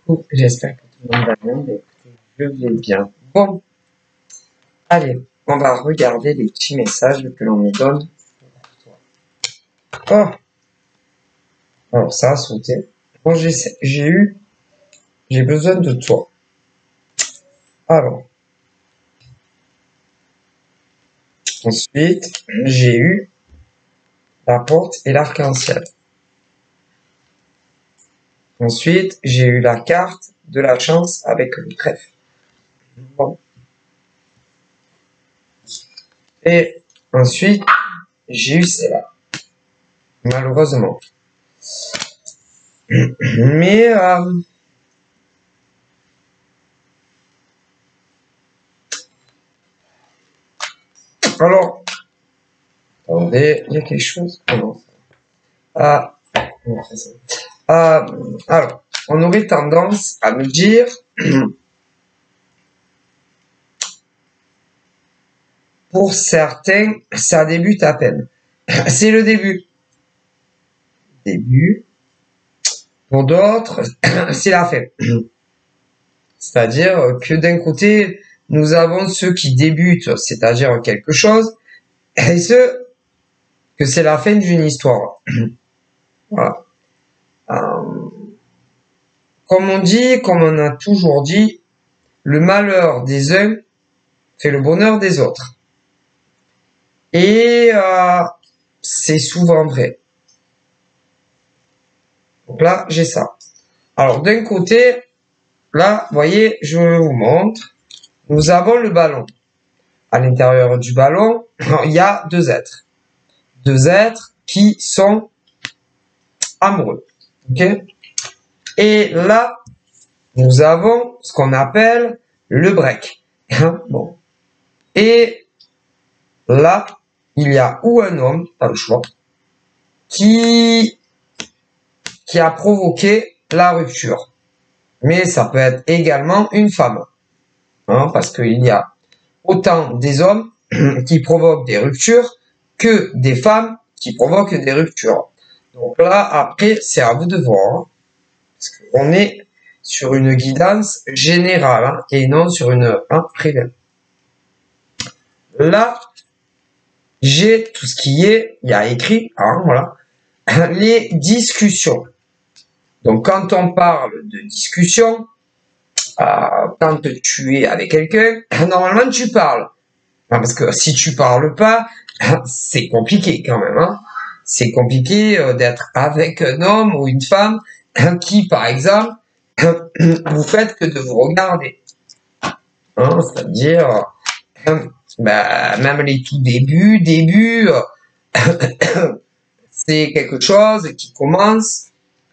Coucou, j'espère que tout le monde va bien. Mais écoutez, je vais bien. Bon, allez, on va regarder les petits messages que l'on me donne. Oh, alors ça a sauté. Bon, j'ai besoin de toi. Alors, ensuite, j'ai eu la porte et l'arc-en-ciel. Ensuite, j'ai eu la carte de la chance avec le trèfle. Bon. Et ensuite, j'ai eu celle-là. Malheureusement. Mais, alors, attendez, il y a quelque chose. Oh non. Alors, on aurait tendance à me dire pour certains, ça débute à peine. C'est le début. Début. Pour d'autres, c'est la fin. C'est-à-dire que d'un côté, nous avons ceux qui débutent, c'est-à-dire quelque chose, et ceux que c'est la fin d'une histoire. Voilà. Comme on dit, comme on a toujours dit, le malheur des uns fait le bonheur des autres. Et c'est souvent vrai. Donc là, j'ai ça. Alors, d'un côté, là, vous voyez, je vous montre. Nous avons le ballon. À l'intérieur du ballon, il y a deux êtres. Deux êtres qui sont amoureux. Ok? Et là, nous avons ce qu'on appelle le break. Bon. Et là, il y a ou un homme, pas le choix, qui a provoqué la rupture. Mais ça peut être également une femme. Parce qu'il y a autant des hommes qui provoquent des ruptures que des femmes qui provoquent des ruptures. Donc là, après, c'est à vous de voir. Parce qu'on est sur une guidance générale et non sur une privée. Là, j'ai tout ce qui est, il y a écrit, voilà, les discussions. Donc, quand on parle de discussion, quand tu es avec quelqu'un, normalement, tu parles. Parce que si tu parles pas, c'est compliqué quand même. C'est compliqué d'être avec un homme ou une femme qui, par exemple, vous faites que de vous regarder. C'est-à-dire, même les tout débuts, c'est quelque chose qui commence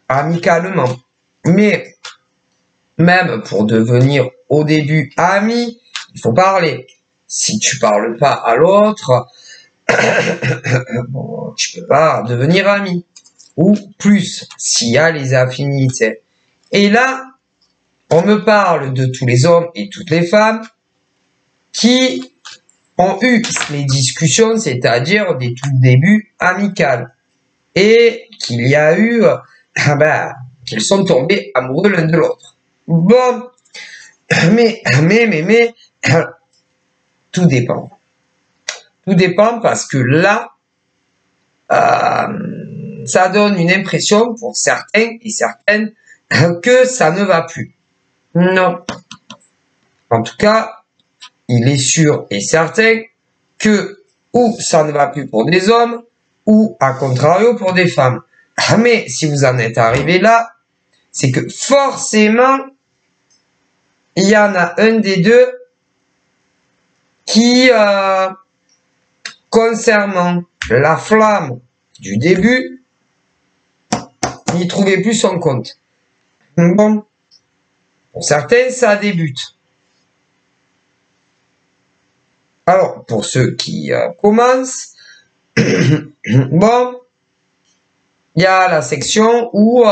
amicalement. Mais même pour devenir au début ami, il faut parler. Si tu parles pas à l'autre, bon, tu peux pas devenir ami. Ou plus, s'il y a les affinités. Et là, on me parle de tous les hommes et toutes les femmes qui ont eu les discussions, c'est-à-dire des tout débuts amicales. Et qu'il y a eu, qu'ils sont tombés amoureux l'un de l'autre. Bon, mais, tout dépend. Tout dépend parce que là, ça donne une impression pour certains et certaines que ça ne va plus. Non. En tout cas, il est sûr et certain que ou ça ne va plus pour des hommes ou à contrario pour des femmes. Mais si vous en êtes arrivé là, c'est que forcément, il y en a un des deux qui, concernant la flamme du début, n'y trouvait plus son compte. Bon, pour certains, ça débute. Alors, pour ceux qui commencent, bon, il y a la section où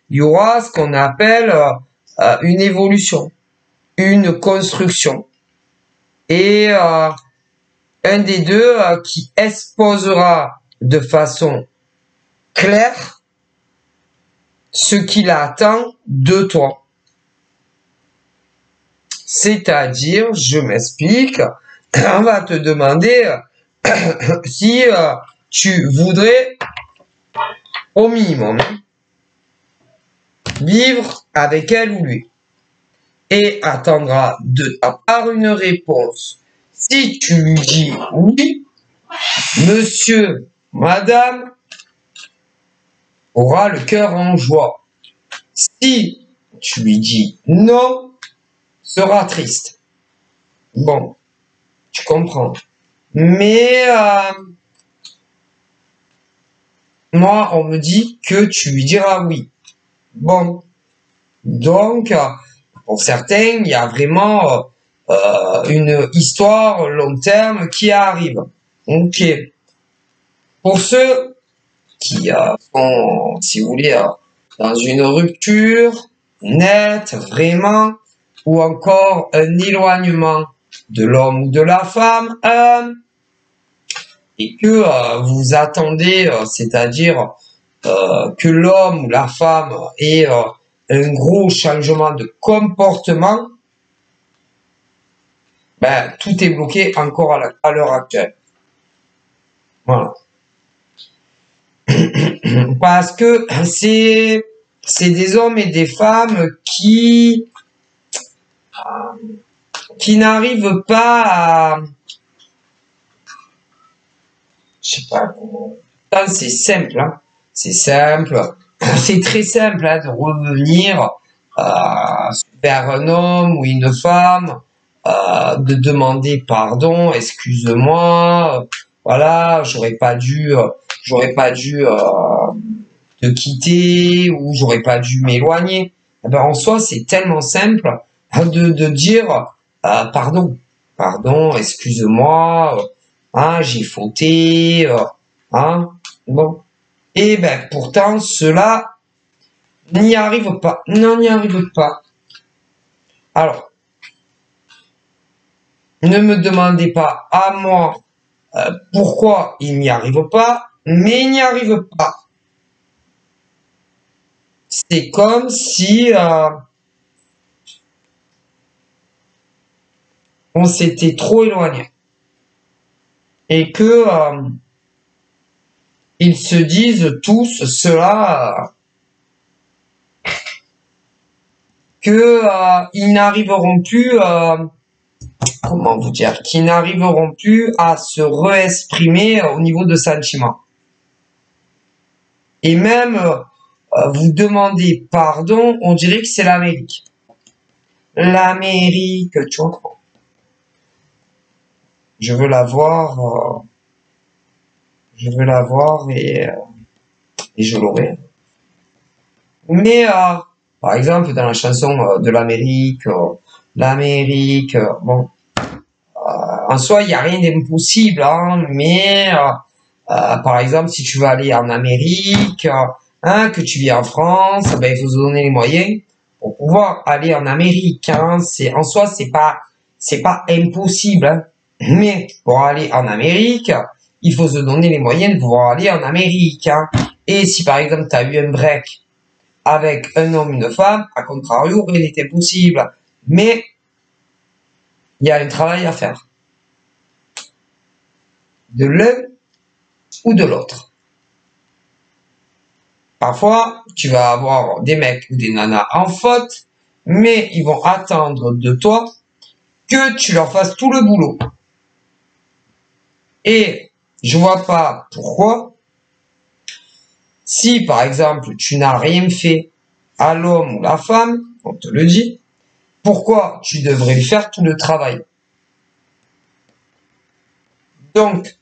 il y aura ce qu'on appelle une évolution, une construction. Et un des deux qui exposera de façon claire ce qu'il attend de toi. C'est-à-dire, je m'explique, on va te demander si tu voudrais au minimum vivre avec elle ou lui et attendra de ta part une réponse. Si tu lui dis oui, monsieur, madame aura le cœur en joie. Si tu lui dis non, sera triste. Bon, tu comprends. Mais moi, on me dit que tu lui diras oui. Bon, donc, pour certains, il y a vraiment une histoire long terme qui arrive. Ok. Pour ceux qui sont, si vous voulez, dans une rupture nette, vraiment, ou encore un éloignement de l'homme ou de la femme, et que vous attendez, c'est-à-dire que l'homme ou la femme ait un gros changement de comportement, ben, tout est bloqué encore à l'heure actuelle. Voilà. Parce que c'est des hommes et des femmes qui n'arrivent pas à, je sais pas comment, c'est simple, hein. C'est simple, c'est très simple hein, de revenir vers un homme ou une femme, de demander pardon, excuse-moi, voilà, j'aurais pas dû te quitter ou j'aurais pas dû m'éloigner. Eh ben, en soi, c'est tellement simple de dire pardon, excuse-moi, hein, j'ai fauté, hein, bon. Et ben pourtant, cela n'y arrive pas, n'y arrive pas. Alors, ne me demandez pas à moi pourquoi il n'y arrive pas, mais il n'y arrive pas. C'est comme si on s'était trop éloigné et que ils se disent tous cela que ils n'arriveront plus comment vous dire, qu'ils n'arriveront plus à se réexprimer au niveau de sentiments. Et même vous demandez pardon, on dirait que c'est l'Amérique. L'Amérique, tu comprends. Je veux la voir et je l'aurai. Mais par exemple dans la chanson de l'Amérique, bon, en soi il n'y a rien d'impossible, hein, mais par exemple si tu veux aller en Amérique, hein, que tu vis en France, ben il faut se donner les moyens pour pouvoir aller en Amérique. Hein. C'est en soi c'est pas impossible, hein. Mais pour aller en Amérique, il faut se donner les moyens de pouvoir aller en Amérique. Hein. Et si par exemple tu as eu un break avec un homme, une femme, à contrario, rien n'était possible. Mais il y a un travail à faire. De l'un ou de l'autre. Parfois, tu vas avoir des mecs ou des nanas en faute, mais ils vont attendre de toi que tu leur fasses tout le boulot. Et je vois pas pourquoi, si par exemple tu n'as rien fait à l'homme ou la femme, on te le dit, pourquoi tu devrais lui faire tout le travail? Donc,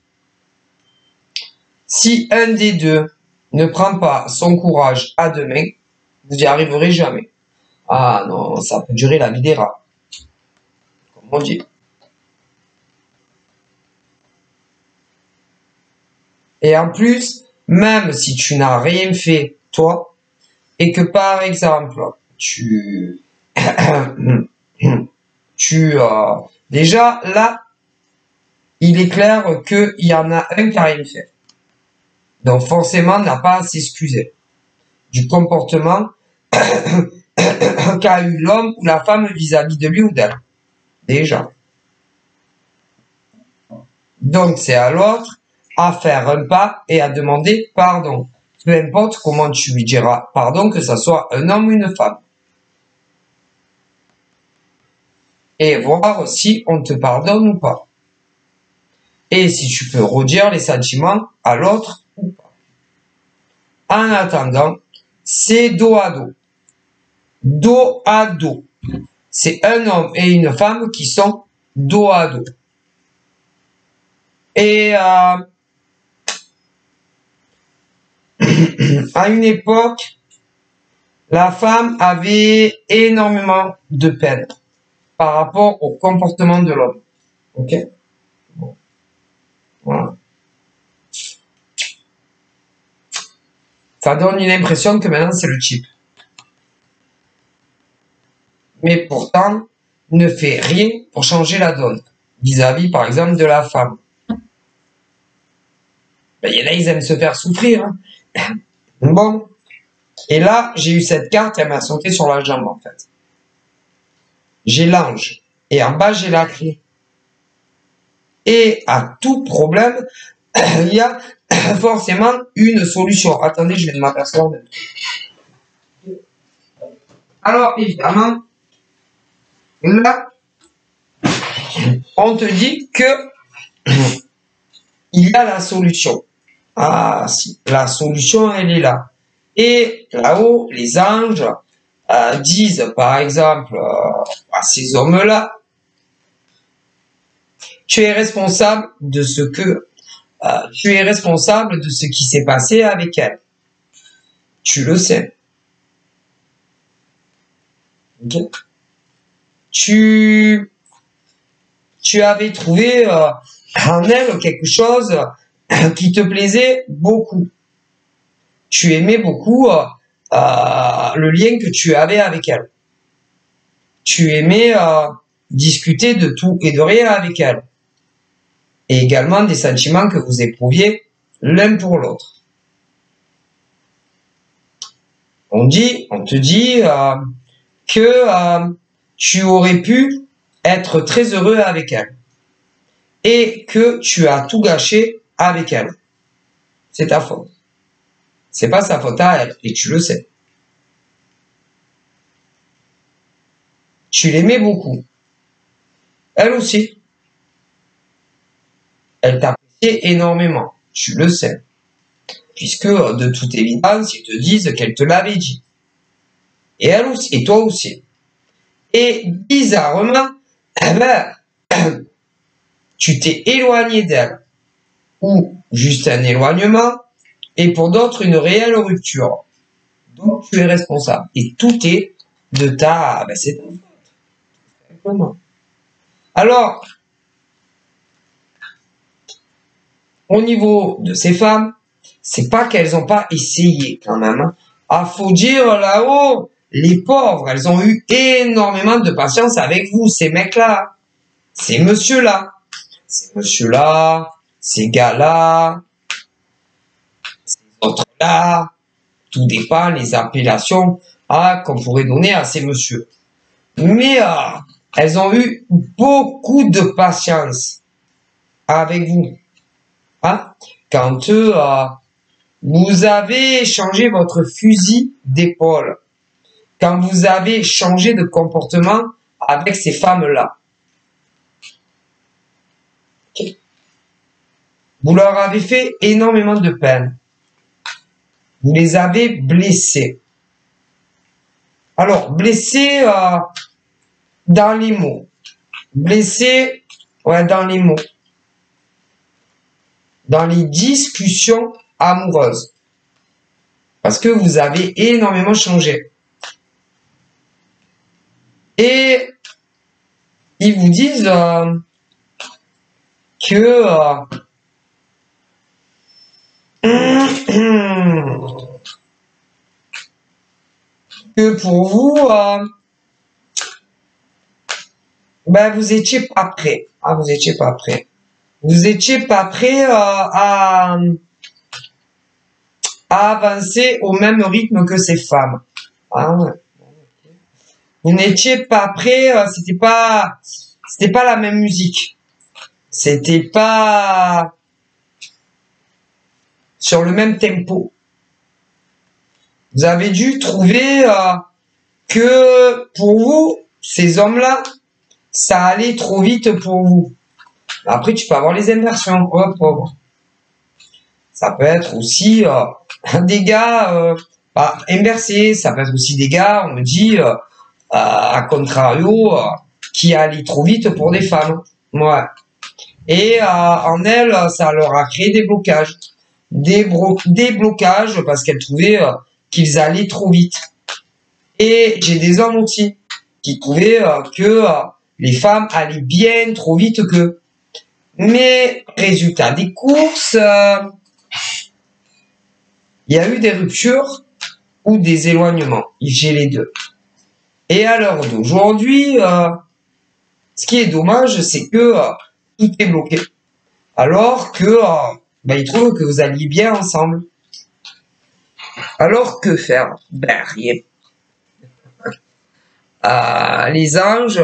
si un des deux ne prend pas son courage à deux mains, vous n'y arriverez jamais. Ah non, ça peut durer la vie des rats, comme on dit. Et en plus, même si tu n'as rien fait, toi, et que par exemple, déjà là, il est clair qu'il y en a un qui n'a rien fait. Donc forcément, n'a pas à s'excuser du comportement qu'a eu l'homme ou la femme vis-à-vis de lui ou d'elle. déjà. Donc, c'est à l'autre à faire un pas et à demander pardon. Peu importe comment tu lui diras pardon, que ça soit un homme ou une femme. Et voir si on te pardonne ou pas. Et si tu peux redire les sentiments à l'autre ou pas. En attendant, c'est dos à dos. Dos à dos. C'est un homme et une femme qui sont dos à dos. Et à une époque, la femme avait énormément de peine par rapport au comportement de l'homme. Ok? Bon. Voilà. Ça donne une impression que maintenant c'est le type. Mais pourtant, ne fait rien pour changer la donne. Vis-à-vis, par exemple, de la femme. Ben, y en a, ils aiment se faire souffrir. Hein. Bon. Et là, j'ai eu cette carte, elle m'a sauté sur la jambe, en fait. J'ai l'ange. Et en bas, j'ai la clé. Et à tout problème, il y a forcément une solution. Attendez, je vais m'apercevoir. Alors, évidemment, là, on te dit que il y a la solution. Ah, si, la solution, elle est là. Et là-haut, les anges disent, par exemple, à ces hommes-là, tu es responsable de ce que tu es responsable de ce qui s'est passé avec elle. Tu le sais. Okay. Tu avais trouvé en elle quelque chose qui te plaisait beaucoup. Tu aimais beaucoup le lien que tu avais avec elle. Tu aimais discuter de tout et de rien avec elle. Et également des sentiments que vous éprouviez l'un pour l'autre. On te dit que tu aurais pu être très heureux avec elle. Et que tu as tout gâché avec elle. C'est ta faute. C'est pas sa faute à elle, et tu le sais. Tu l'aimais beaucoup. Elle aussi. Elle t'appréciait énormément. Tu le sais. Puisque, de toute évidence, ils te disent qu'elle te l'avait dit. Et elle aussi, et toi aussi. Et bizarrement, eh ben, tu t'es éloigné d'elle. Ou juste un éloignement, et pour d'autres, une réelle rupture. Donc, tu es responsable. Et tout est de ta... Ben, c'est ta faute. Simplement. Alors, au niveau de ces femmes, c'est pas qu'elles n'ont pas essayé quand même. Hein. Ah, faut dire là-haut, les pauvres, elles ont eu énormément de patience avec vous, ces mecs-là, ces monsieur-là, ces gars-là, ces autres-là. Tout dépend les appellations qu'on pourrait donner à ces messieurs. Mais elles ont eu beaucoup de patience avec vous. Hein? Quand vous avez changé votre fusil d'épaule, quand vous avez changé de comportement avec ces femmes-là. Okay. Vous leur avez fait énormément de peine. Vous les avez blessés. Alors, blessés dans les mots. Blessés dans les mots. Dans les discussions amoureuses. Parce que vous avez énormément changé. Et ils vous disent que pour vous, vous étiez pas prêt. Ah, vous étiez pas prêt. Vous étiez pas prêt à avancer au même rythme que ces femmes. Ah ouais. Vous n'étiez pas prêt, c'était pas la même musique. C'était pas sur le même tempo. Vous avez dû trouver que pour vous, ces hommes-là, ça allait trop vite pour vous. Après, tu peux avoir les inversions. Hop, hop. Ça peut être aussi des gars inversés. Ça peut être aussi des gars, on me dit, à contrario, qui allaient trop vite pour des femmes. Ouais. Et en elles, ça leur a créé des blocages. Des blocages parce qu'elles trouvaient qu'ils allaient trop vite. Et j'ai des hommes aussi qui trouvaient que les femmes allaient bien trop vite qu'eux. Mais résultat des courses, il y a eu des ruptures ou des éloignements. J'ai les deux. Et à l'heure d'aujourd'hui, ce qui est dommage, c'est que tout est bloqué. Alors que ils trouvent que vous alliez bien ensemble. Alors que faire? Ben rien. Les anges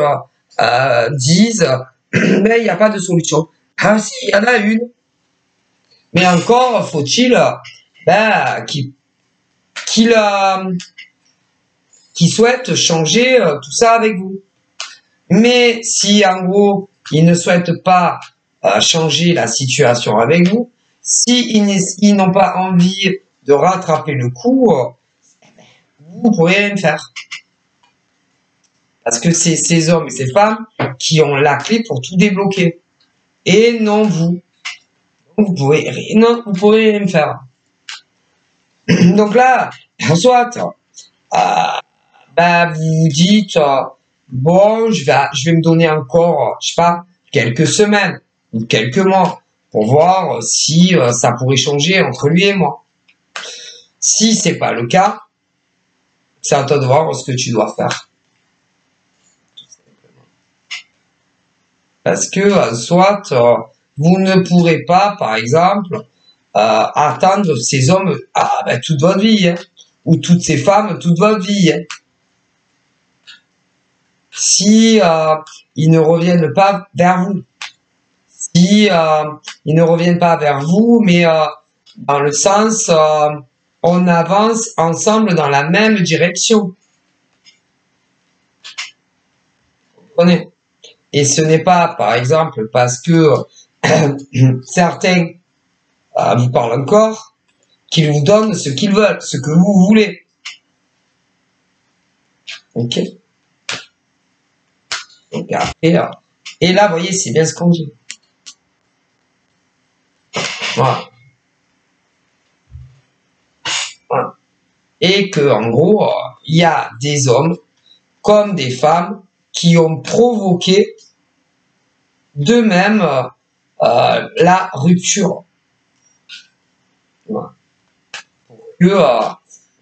disent mais il n'y a pas de solution. Ah si, il y en a une. Mais encore faut-il qu'il souhaite changer tout ça avec vous. Mais si en gros ils ne souhaitent pas changer la situation avec vous, si ils n'ont pas envie de rattraper le coup, vous pourrez rien faire. Parce que c'est ces hommes et ces femmes qui ont la clé pour tout débloquer. Et non vous. Vous pourrez rien faire. Donc là, soit vous vous dites bon, je vais me donner encore, je sais pas, quelques semaines ou quelques mois pour voir si ça pourrait changer entre lui et moi. Si c'est pas le cas, c'est à toi de voir ce que tu dois faire. Parce que soit vous ne pourrez pas, par exemple, attendre ces hommes toute votre vie, hein, ou toutes ces femmes toute votre vie. Hein. Si ils ne reviennent pas vers vous, si ils ne reviennent pas vers vous, mais dans le sens on avance ensemble dans la même direction. Vous comprenez? Et ce n'est pas, par exemple, parce que certains vous parlent encore, qu'ils vous donnent ce qu'ils veulent, ce que vous voulez. Ok? Donc après, et là, vous voyez, c'est bien ce qu'on dit. Voilà. Voilà. Et que, en gros, il y a des hommes comme des femmes qui ont provoqué d'eux-mêmes la rupture. Voilà. Pour que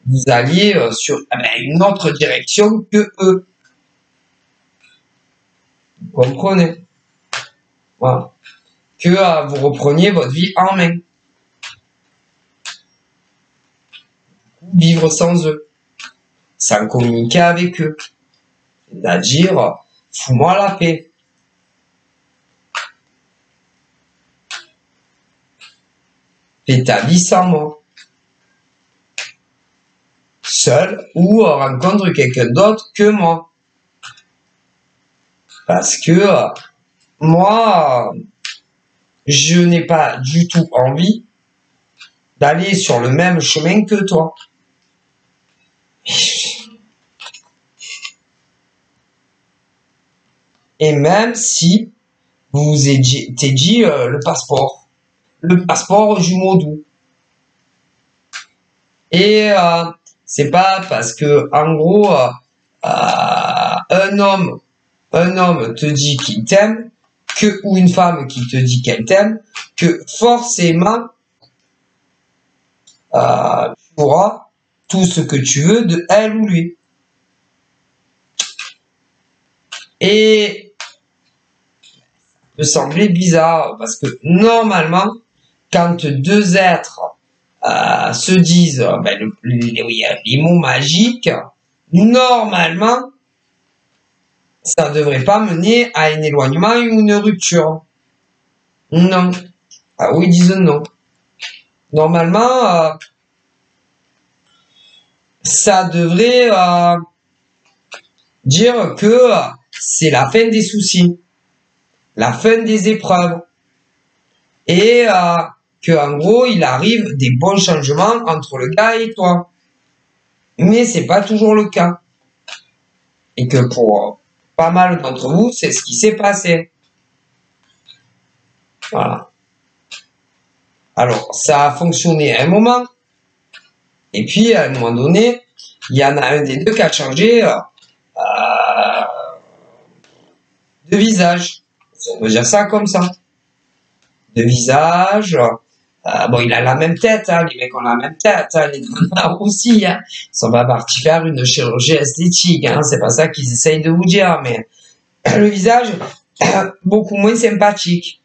vous alliez sur une autre direction que eux. Vous comprenez? Voilà. Que vous repreniez votre vie en main. Vivre sans eux. Sans communiquer avec eux. C'est-à-dire, fous-moi la paix. Fais ta vie sans moi. Seul ou rencontre quelqu'un d'autre que moi. Parce que moi, je n'ai pas du tout envie d'aller sur le même chemin que toi. Et même si vous étiez dit le passeport jumeau doux. Et c'est pas parce que en gros un homme te dit qu'il t'aime ou une femme qui te dit qu'elle t'aime que forcément tu auras tout ce que tu veux de elle ou lui. Et ça peut sembler bizarre parce que normalement quand deux êtres se disent les mots magiques, normalement ça ne devrait pas mener à un éloignement ou une rupture. Non. Ah oui, ils disent non. Normalement, ça devrait dire que c'est la fin des soucis, la fin des épreuves, et que en gros, il arrive des bons changements entre le gars et toi. Mais c'est pas toujours le cas. Et que pour pas mal d'entre vous, c'est ce qui s'est passé. Voilà. Alors, ça a fonctionné à un moment. Et puis, à un moment donné, il y en a un des deux qui a changé de visage. On peut dire ça comme ça. De visage. Bon, il a la même tête, hein, les mecs ont la même tête, hein, les grenards aussi. Hein. Ils sont pas partis faire une chirurgie esthétique, hein, c'est pas ça qu'ils essayent de vous dire, mais le visage, beaucoup moins sympathique.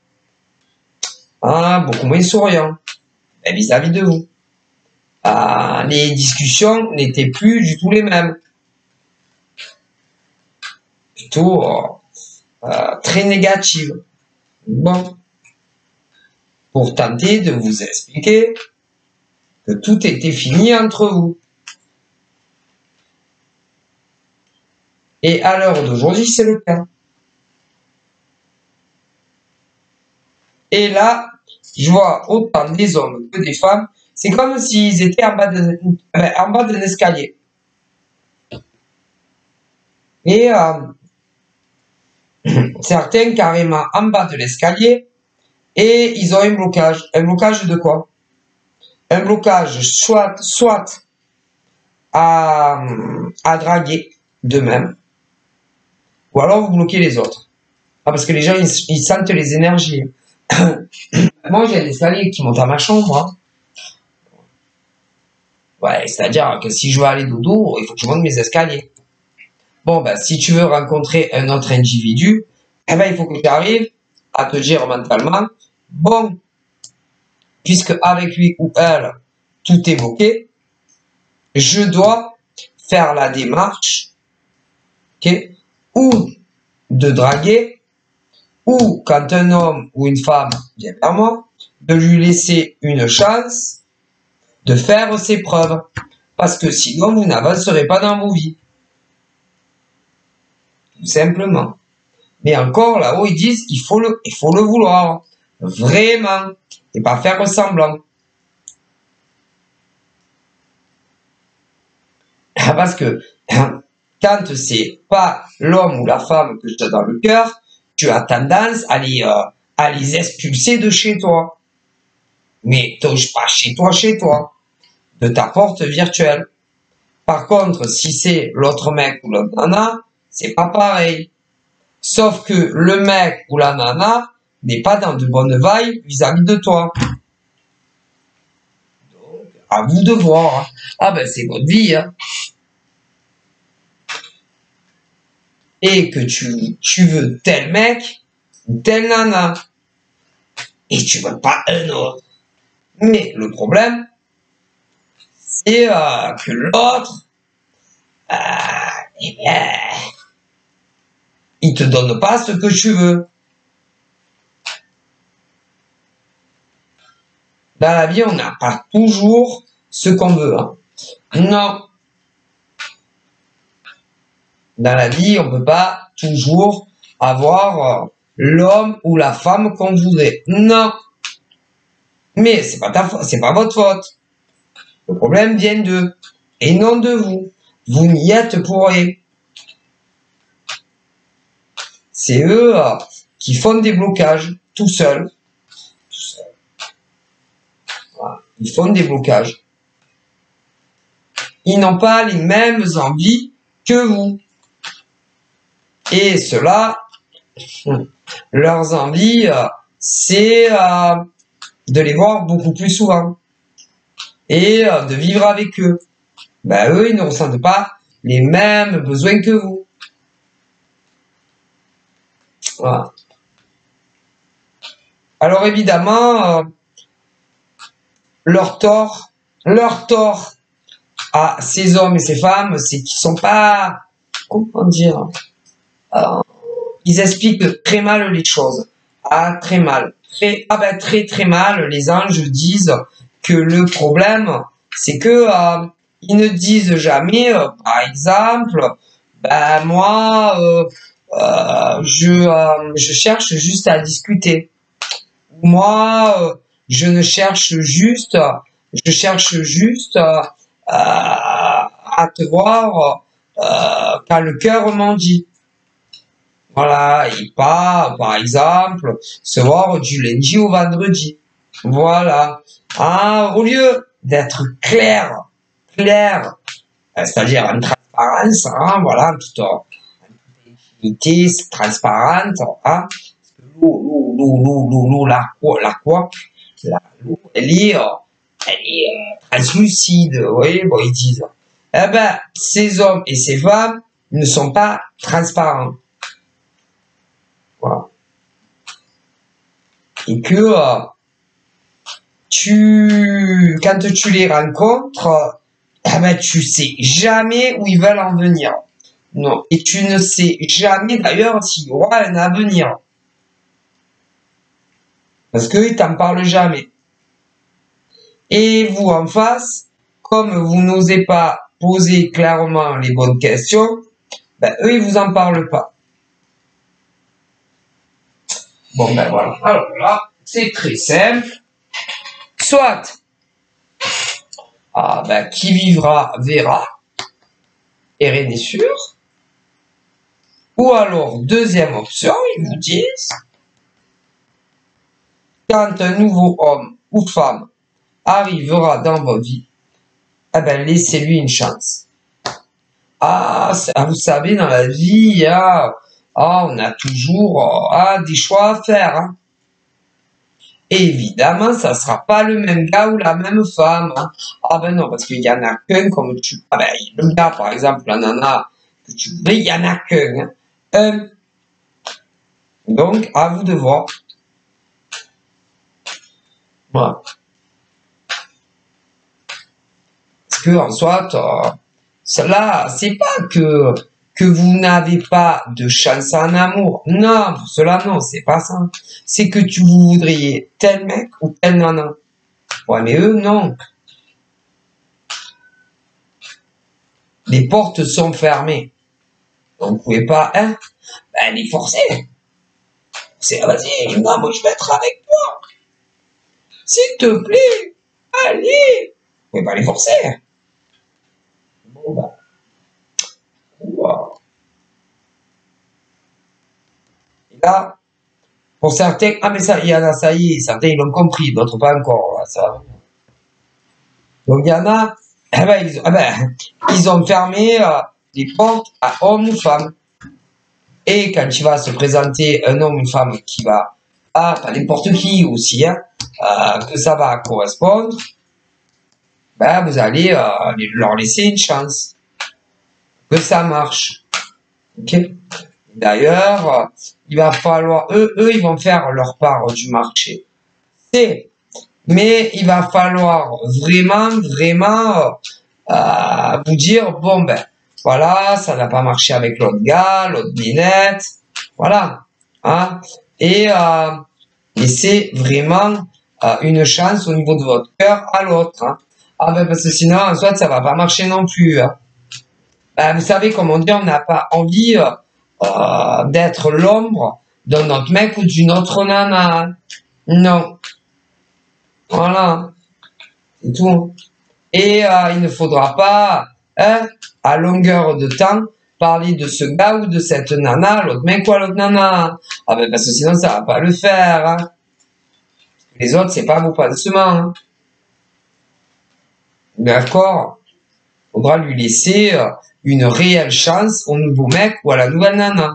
Hein, beaucoup moins souriant vis-à-vis de vous. Les discussions n'étaient plus du tout les mêmes. Plutôt très négatives. Bon. Pour tenter de vous expliquer que tout était fini entre vous. Et à l'heure d'aujourd'hui, c'est le cas. Et là, je vois autant des hommes que des femmes. C'est comme s'ils étaient en bas d'un escalier. Et certains carrément en bas de l'escalier. Et ils ont un blocage. Un blocage de quoi? Un blocage soit à draguer d'eux-mêmes. Ou alors vous bloquez les autres. Parce que les gens, ils sentent les énergies. Moi, j'ai un escalier qui monte à ma chambre. Hein. Ouais, c'est-à-dire que si je veux aller dodo, il faut que je monte mes escaliers. Bon, ben, si tu veux rencontrer un autre individu, eh ben, il faut que tu arrives à te dire mentalement, bon, puisque avec lui ou elle, tout est bloqué, je dois faire la démarche, okay, ou de draguer, ou quand un homme ou une femme vient vers moi, de lui laisser une chance de faire ses preuves. Parce que sinon, vous n'avancerez pas dans vos vies. Tout simplement. Mais encore, là-haut, ils disent, il faut le vouloir. Vraiment. Et pas faire semblant. Parce que, quand c'est pas l'homme ou la femme que tu as dans le cœur, tu as tendance à les expulser de chez toi. Mais touche pas chez toi, de ta porte virtuelle. Par contre, si c'est l'autre mec ou l'autre nana, c'est pas pareil. Sauf que le mec ou la nana n'est pas dans de bonnes vibes vis-à-vis de toi. Donc, à vous de voir. Hein. Ah ben, c'est votre vie. Hein. Et que tu veux tel mec ou telle nana. Et tu veux pas un autre. Mais le problème, c'est que l'autre, eh bien, il te donne pas ce que tu veux. Dans la vie, on n'a pas toujours ce qu'on veut. Hein. Non. Dans la vie, on peut pas toujours avoir l'homme ou la femme qu'on voudrait. Non. Mais c'est pas votre faute. Le problème vient d'eux et non de vous. Vous n'y êtes pour rien. C'est eux qui font des blocages tout seuls. Voilà. Ils font des blocages. Ils n'ont pas les mêmes envies que vous. Et cela, leurs envies, c'est de les voir beaucoup plus souvent. Et de vivre avec eux. Ben, eux, ils ne ressentent pas les mêmes besoins que vous. Voilà. Alors évidemment, leur tort à ces hommes et ces femmes, c'est qu'ils sont pas, comment dire, ils expliquent très mal les choses. Ah, très mal. Très mal. Les anges disent que le problème, c'est que ils ne disent jamais, par exemple, ben moi, je cherche juste à discuter. Moi, je cherche juste à te voir quand le cœur m'en dit. Voilà, et pas, par exemple, se voir du lundi au vendredi. Voilà. Ah, au lieu d'être clair, c'est-à-dire en transparence, hein, voilà, en toute infinité, transparente, hein. L'eau, l'eau, elle est translucide, vous voyez, bon, ils disent. Eh ben, ces hommes et ces femmes ne sont pas transparents. Voilà. Et que quand tu les rencontres, eh ben, tu sais jamais où ils veulent en venir. Non. Et tu ne sais jamais d'ailleurs s'il y aura un avenir. Parce qu'ils t'en parlent jamais. Et vous en face, comme vous n'osez pas poser clairement les bonnes questions, ben, eux, ils vous en parlent pas. Bon, ben voilà. Alors là, c'est très simple. Soit, qui vivra verra, et rien n'est sûr. Ou alors, deuxième option, ils vous disent, quand un nouveau homme ou femme arrivera dans votre vie, eh ben, laissez-lui une chance. Ah, vous savez, dans la vie, on a toujours des choix à faire. Hein. Et évidemment, ça sera pas le même gars ou la même femme. Hein. Ah ben non, parce qu'il y en a qu'un comme tu... Ah ben, le gars, par exemple, la nana que tu voudrais, il y en a qu'un. Hein. Donc, à vous de voir. Voilà. Parce que, en soit, cela, c'est pas que vous n'avez pas de chance en amour. Non, pour cela, non, c'est pas ça. C'est que vous voudriez tel mec ou tel nana. Ouais, mais eux, non. Les portes sont fermées. Donc, vous pouvez pas, les forcer. C'est, vas-y, non, moi, je vais être avec toi. S'il te plaît, allez. Vous pouvez pas les forcer. Bon, bah. Wow. Et là, pour certains, mais ça, il y en a, ça y est, certains, ils l'ont compris, d'autres pas encore, ça. Donc, il y en a, ils ont fermé les portes à hommes ou femmes. Et quand il va se présenter un homme ou une femme qui va, pas n'importe qui aussi, hein, que ça va correspondre, vous allez leur laisser une chance. Que ça marche. Ok. D'ailleurs, il va falloir, eux, ils vont faire leur part du marché. Mais il va falloir vraiment vous dire, bon voilà, ça n'a pas marché avec l'autre gars, l'autre minette, voilà, hein, et laisser vraiment une chance au niveau de votre cœur à l'autre, hein. Parce que sinon, en soit, ça va pas marcher non plus, hein. Vous savez, comme on dit, on n'a pas envie d'être l'ombre d'un autre mec ou d'une autre nana. Non. Voilà. C'est tout. Et il ne faudra pas, à longueur de temps, parler de ce gars ou de cette nana, l'autre mec ou l'autre nana. Parce que sinon, ça va pas le faire. Hein. Les autres, c'est pas vos pansements. Hein. D'accord? Faudra lui laisser une réelle chance au nouveau mec ou à la nouvelle nana.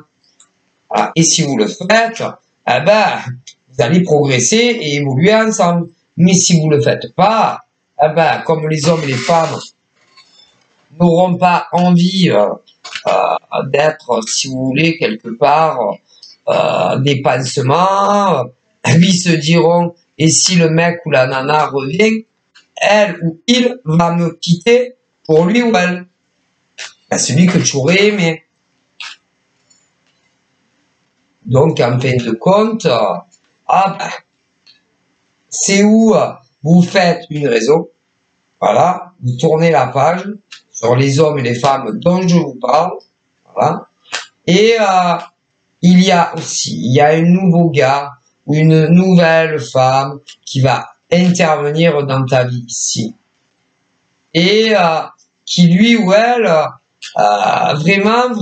Voilà. Et si vous le faites, vous allez progresser et évoluer ensemble. Mais si vous le faites pas, comme les hommes et les femmes n'auront pas envie d'être, si vous voulez, quelque part des pansements, ils se diront, et si le mec ou la nana revient, elle ou il va me quitter pour lui ou elle. Celui que tu aurais aimé. Donc, en fin de compte, c'est où vous faites une raison. Voilà, vous tournez la page sur les hommes et les femmes dont je vous parle. Voilà. Et il y a un nouveau gars ou une nouvelle femme qui va intervenir dans ta vie ici. Et qui lui ou elle vraiment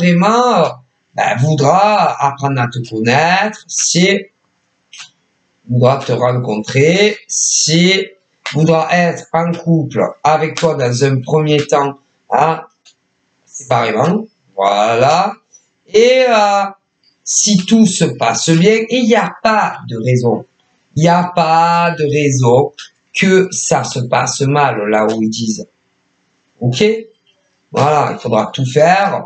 voudra apprendre à te connaître, voudra te rencontrer, voudra être en couple avec toi dans un premier temps, séparément, voilà. Et si tout se passe bien, et il n'y a pas de raison, que ça se passe mal là où ils disent. Ok? Voilà, il faudra tout faire,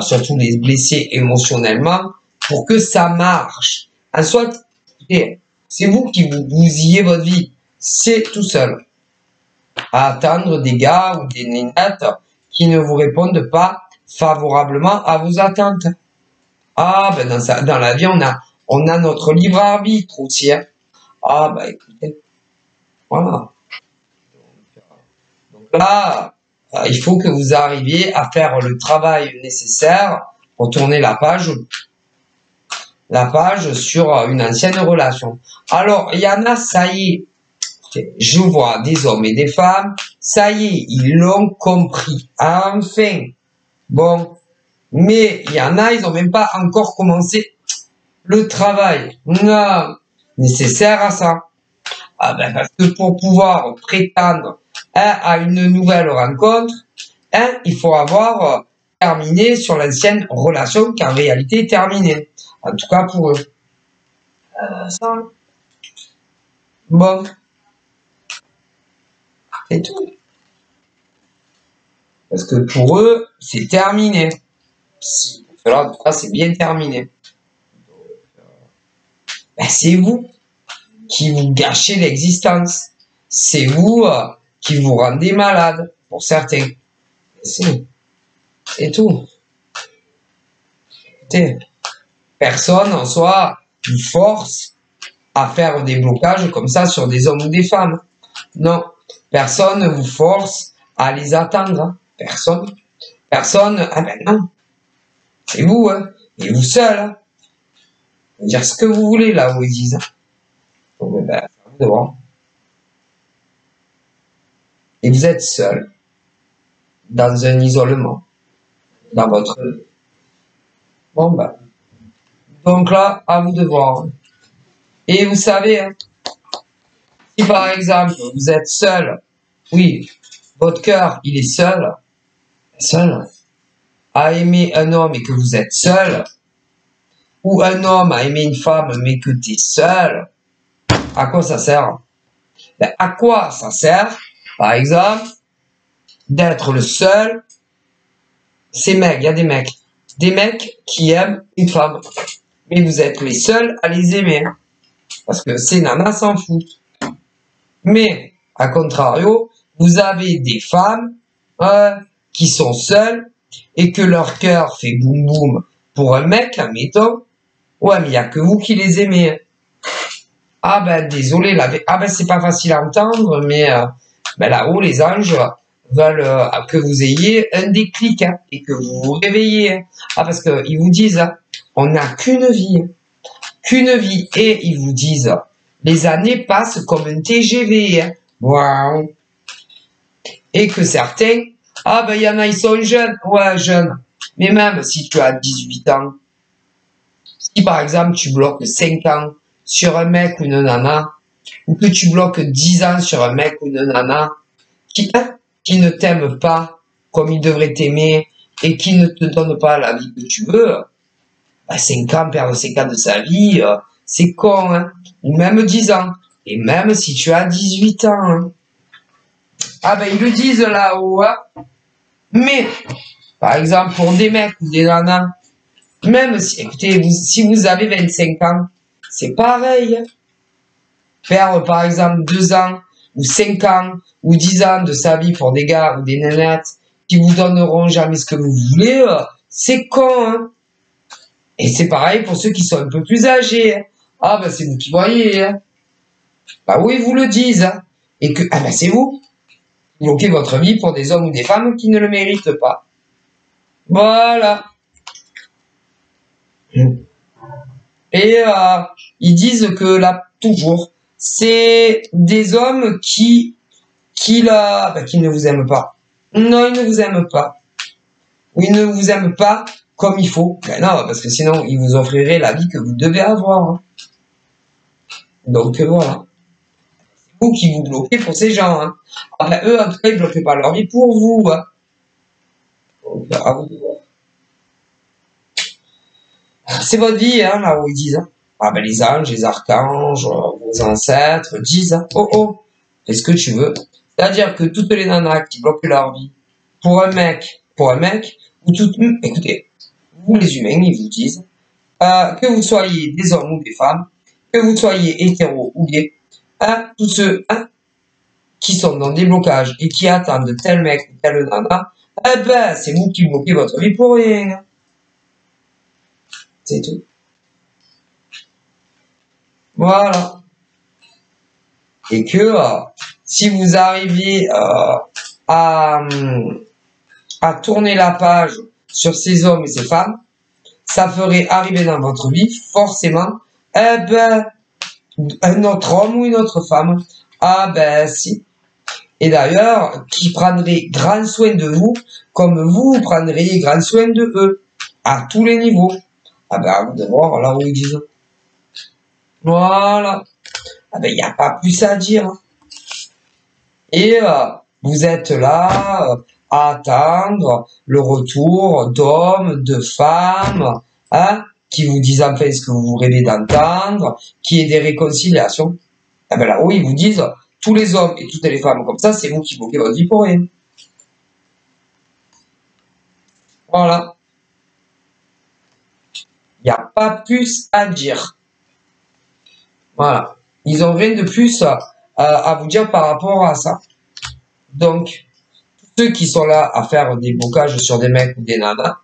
surtout les blesser émotionnellement, pour que ça marche. En soit, c'est vous qui vous bousillez votre vie. C'est tout seul. À attendre des gars ou des nénettes qui ne vous répondent pas favorablement à vos attentes. Ben dans la vie, on a notre libre arbitre aussi. Hein. Écoutez, voilà. Donc là, il faut que vous arriviez à faire le travail nécessaire pour tourner la page sur une ancienne relation. Alors, il y en a, ça y est, je vois des hommes et des femmes, ça y est, ils l'ont compris, enfin. Bon, mais il y en a, ils n'ont même pas encore commencé le travail nécessaire à ça. Parce que pour pouvoir prétendre à une nouvelle rencontre, il faut avoir terminé sur l'ancienne relation qui en réalité est terminée. En tout cas pour eux. Bon. C'est tout. Parce que pour eux, c'est terminé. Cela, en tout cas, c'est bien terminé. C'est vous qui vous gâchez l'existence. C'est vous qui vous rendez malade, pour certains. C'est tout. Écoutez, personne en soi vous force à faire des blocages comme ça sur des hommes ou des femmes. Non, personne ne vous force à les attendre. Personne. Non. C'est vous, hein. Et vous seul. Hein. Vous dire ce que vous voulez là où ils disent. Donc, vous devant. Et vous êtes seul. Dans un isolement. Dans votre... Bon, donc là, à vous de voir. Et vous savez, hein, si par exemple, vous êtes seul, oui, votre cœur, il est seul, à aimer un homme et que vous êtes seul, ou un homme à aimer une femme mais que tu es seul, à quoi ça sert? À quoi ça sert, par exemple, d'être le seul? Il y a des mecs qui aiment une femme, mais vous êtes les seuls à les aimer, parce que ces nanas s'en foutent. Mais, à contrario, vous avez des femmes qui sont seules et que leur cœur fait boum boum pour un mec, admettons. Ouais, mais il n'y a que vous qui les aimez. Désolé, c'est pas facile à entendre, mais là-haut, les anges veulent que vous ayez un déclic et que vous vous réveillez. Parce qu'ils vous disent, on n'a qu'une vie. Et ils vous disent, les années passent comme un TGV. Wow. Et que certains, il y en a, ils sont jeunes. Ouais, jeunes. Mais même si tu as 18 ans, si par exemple tu bloques 5 ans sur un mec ou une nana, ou que tu bloques 10 ans sur un mec ou une nana, qui ne t'aime pas comme il devrait t'aimer et qui ne te donne pas la vie que tu veux, 5 ans, perdre 5 ans de sa vie, c'est con, hein. Ou même 10 ans. Et même si tu as 18 ans. Hein. Ils le disent là-haut. Hein. Mais, par exemple, pour des mecs ou des nanas, même si, écoutez, si vous avez 25 ans, c'est pareil. Hein. Faire, par exemple, 2 ans, ou 5 ans, ou 10 ans de sa vie pour des gars ou des nanettes qui vous donneront jamais ce que vous voulez, c'est con, hein. Et c'est pareil pour ceux qui sont un peu plus âgés. Ah ben c'est vous qui voyez. Hein. Bah oui, ils vous le disent. Hein. Et que, ah ben c'est vous. Bloquez votre vie pour des hommes ou des femmes qui ne le méritent pas. Voilà. Et ils disent que là, toujours, c'est des hommes qui ne vous aiment pas. Non, ils ne vous aiment pas. Ou ils ne vous aiment pas comme il faut. Ben non, parce que sinon, ils vous offriraient la vie que vous devez avoir. Hein. Donc voilà. C'est vous qui vous bloquez pour ces gens. Hein. Ah ben, eux, en tout cas, ils ne bloquaient pas leur vie pour vous. Hein. Donc, à vous de voir. C'est votre vie, hein, là où ils disent. Hein. Ah ben les anges, les archanges, vos ancêtres disent, hein, oh oh, fais ce que tu veux. C'est-à-dire que toutes les nanas qui bloquent leur vie pour un mec, ou toutes, écoutez, vous les humains, ils vous disent, que vous soyez des hommes ou des femmes, que vous soyez hétéros ou gays, hein, tous ceux hein, qui sont dans des blocages et qui attendent tel mec ou telle nana, eh ben c'est vous qui bloquez votre vie pour rien. C'est tout. Voilà. Et que si vous arriviez à tourner la page sur ces hommes et ces femmes, ça ferait arriver dans votre vie forcément eh ben, un autre homme ou une autre femme. Ah ben si. Et d'ailleurs, qui prendrait grand soin de vous, comme vous prendriez grand soin de eux, à tous les niveaux. Ah ben, à vous de voir là où ils disent. Voilà. Ah ben, il n'y a pas plus à dire. Et vous êtes là à attendre le retour d'hommes, de femmes, hein, qui vous disent enfin ce que vous rêvez d'entendre, qui est des réconciliations. Ah ben là, oui, ils vous disent, tous les hommes et toutes les femmes comme ça, c'est vous qui bloquez votre vie pour rien. Voilà. Il n'y a pas plus à dire. Voilà. Ils ont rien de plus à vous dire par rapport à ça. Donc, ceux qui sont là à faire des blocages sur des mecs ou des nanas,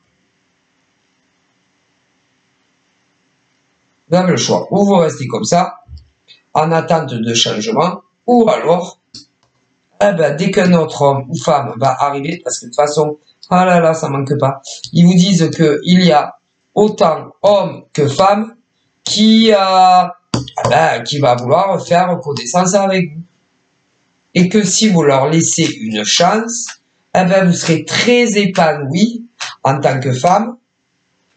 vous avez le choix. Ou vous restez comme ça, en attente de changement, ou alors, eh ben, dès qu'un autre homme ou femme va arriver, parce que de toute façon, ah là là, ça manque pas, ils vous disent qu'il y a autant hommes que femmes qui va vouloir faire connaissance avec vous. Et que si vous leur laissez une chance, eh ben, vous serez très épanoui en tant que femme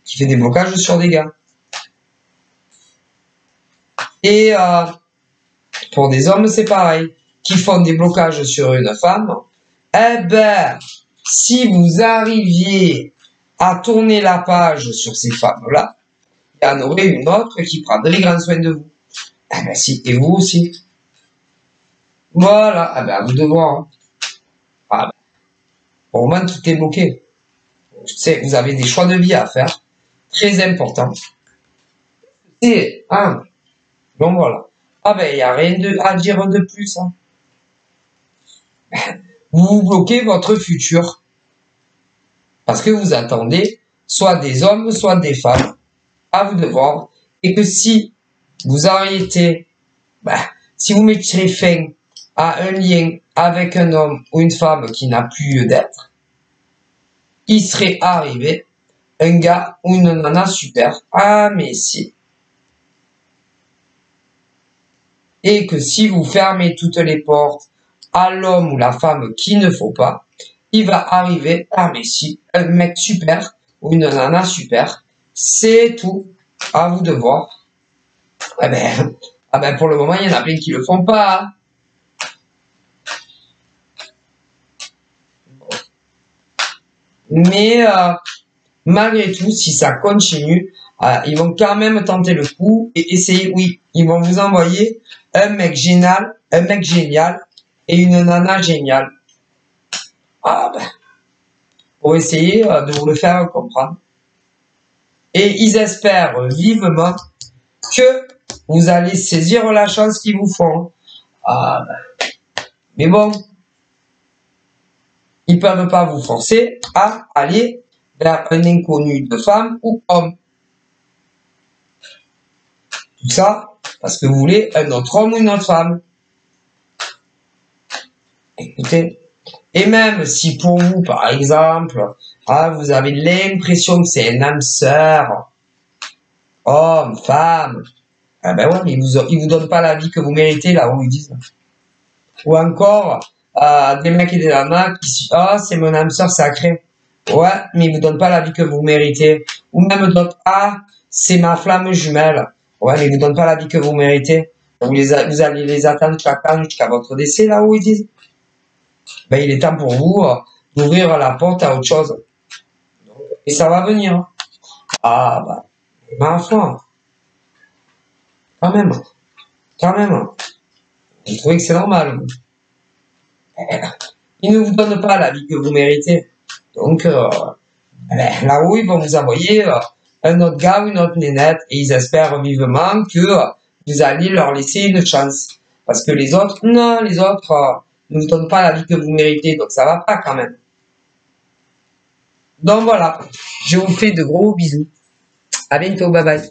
qui fait des blocages sur des gars. Et pour des hommes, c'est pareil, qui font des blocages sur une femme. Eh ben, si vous arriviez à tourner la page sur ces femmes-là, il y en aurait une autre qui prendrait grand soin de vous. Eh ben si, et vous aussi. Voilà, ah ben à vous de voir. Hein. Ah ben, pour moi, tout est bloqué. Vous avez des choix de vie à faire, très importants. Et, hein, bon voilà. Ah ben, il n'y a rien à dire de plus. Hein. Vous bloquez votre futur. Parce que vous attendez soit des hommes, soit des femmes. À vous de voir. Et que si vous arrêtez, si vous mettiez fin à un lien avec un homme ou une femme qui n'a plus lieu d'être, il serait arrivé un gars ou une nana super. Ah mais si. Et que si vous fermez toutes les portes à l'homme ou la femme qu'il ne faut pas, il va arriver, ah mais si, un mec super ou une nana super. C'est tout. À vous de voir. Ah ben pour le moment, il y en a plein qui le font pas. Hein. Mais malgré tout, si ça continue, ils vont quand même tenter le coup et essayer, oui, ils vont vous envoyer un mec génial et une nana géniale. Ah ben, pour essayer de vous le faire comprendre. Et ils espèrent vivement que vous allez saisir la chance qu'ils vous font. Ah ben. Mais bon, ils peuvent pas vous forcer à aller vers un inconnu de femme ou homme. Tout ça parce que vous voulez un autre homme ou une autre femme. Écoutez. Et même si pour vous, par exemple, vous avez l'impression que c'est un âme sœur, homme, femme, ben ouais, mais ils vous donnent pas la vie que vous méritez, là où ils disent. Ou encore, des mecs et des nanas qui disent, c'est mon âme sœur sacrée. Ouais, mais ils vous donnent pas la vie que vous méritez. Ou même d'autres, c'est ma flamme jumelle. Ouais, mais ils vous donnent pas la vie que vous méritez. Vous allez les attendre jusqu'à votre décès, là où ils disent. Ben, il est temps pour vous d'ouvrir la porte à autre chose. Et ça va venir. Ma foi. Quand même. Vous trouvez que c'est normal. Ils ne vous donnent pas la vie que vous méritez. Donc, là-haut, ils vont vous envoyer un autre gars ou une autre nénette et ils espèrent vivement que vous allez leur laisser une chance. Parce que les autres, non, les autres ne vous donnent pas la vie que vous méritez, donc ça va pas quand même. Donc voilà, je vous fais de gros bisous. À bientôt, bye bye.